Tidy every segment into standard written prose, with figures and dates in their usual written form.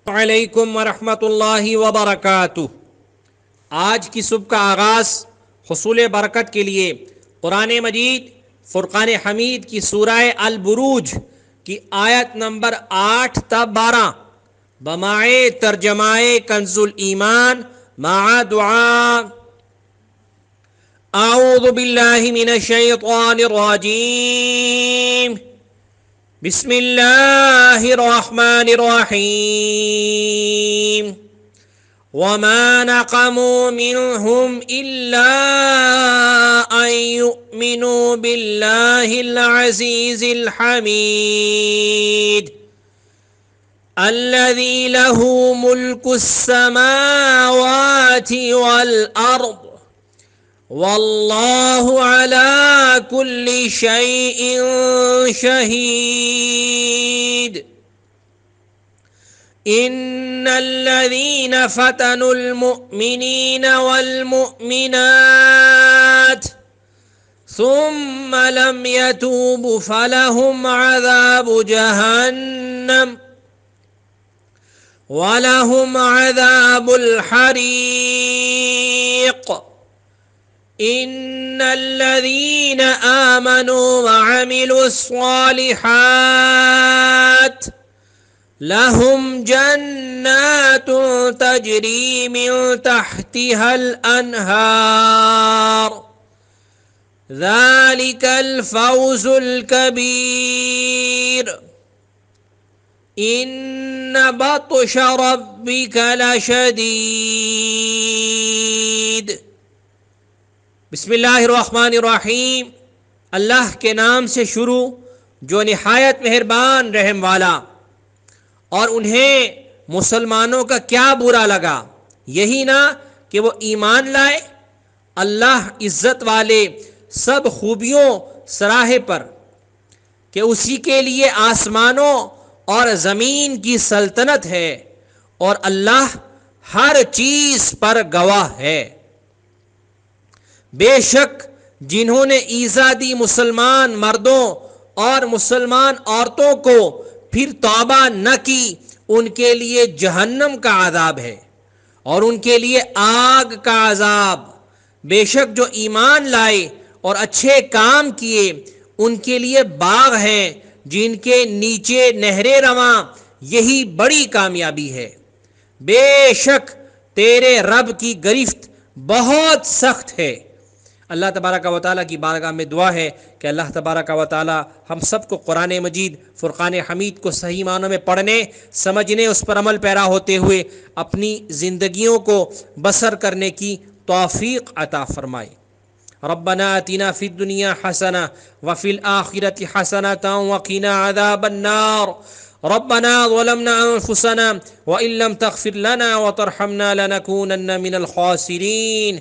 علیکم ورحمۃ اللہ وبرکاتہ۔ آج کی صبح کا آغاز حصول برکت کے لیے قرآن مجید فرقان حمید کی سورہ البروج کی آیت نمبر 8 تا 12 بمائے ترجمائے کنز الایمان مع دعا اعوذ باللہ من الشیطان الرجیم بسم اللہ الرحمن الرحیم وما نقموا منهم إلا أن يؤمنوا بالله العزيز الحميد الذي له ملك السماوات والأرض والله على كل شيء شهيد إن الذين فتنوا المؤمنين والمؤمنات ثم لم يتوبوا فلهم عذاب جهنم ولهم عذاب الحريق إن الذين آمنوا وعملوا الصالحات لهم جنات تجري من تحتها الأنهار ذلك الفوز الكبير إن بطش ربك لشديد۔ بسم اللہ الرحمن الرحیم، اللہ کے نام سے شروع جو نہایت مہربان رحم والا۔ اور انہیں مسلمانوں کا کیا برا لگا، یہی نہ کہ وہ ایمان لائے اللہ عزت والے سب خوبیوں سراہے پر، کہ اسی کے لیے آسمانوں اور زمین کی سلطنت ہے اور اللہ ہر چیز پر گواہ ہے۔ بے شک جنہوں نے ایذا دی مسلمان مردوں اور مسلمان عورتوں کو پھر توبہ نہ کی، ان کے لیے جہنم کا عذاب ہے اور ان کے لیے آگ کا عذاب۔ بے شک جو ایمان لائے اور اچھے کام کیے ان کے لیے باغ ہیں جن کے نیچے نہریں رواں، یہی بڑی کامیابی ہے۔ بے شک تیرے رب کی گرفت بہت سخت ہے۔ اللہ تبارک و تعالیٰ کی بارگاہ میں دعا ہے کہ اللہ تبارک و تعالیٰ ہم سب کو قرآن مجید فرقان حمید کو صحیح معنوں میں پڑھنے، سمجھنے، اس پر عمل پیرا ہوتے ہوئے اپنی زندگیوں کو بسر کرنے کی توفیق عطا فرمائے۔ ربنا آتنا فی الدنیا حسنہ وفی الآخرۃ حسنۃ وقنا عذاب النار۔ ربنا ظلمنا انفسنا وان لم تغفر لنا وترحمنا لنكونن من الخاسرین۔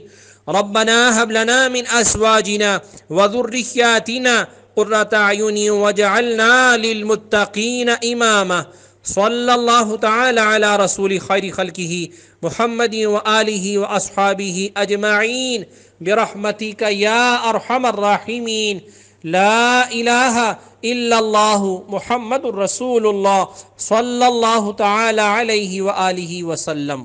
ربنا هب لنا من ازواجنا وذرياتنا قرة اعين واجعلنا للمتقين اماما۔ صلی اللہ تعالی علی رسول خیر خلقہ محمد وآلہ واصحابہ اجمعین برحمتک یا ارحم الراحمین۔ لا الہ الا اللہ محمد رسول اللہ صلی اللہ تعالی علیہ وآلہ وسلم۔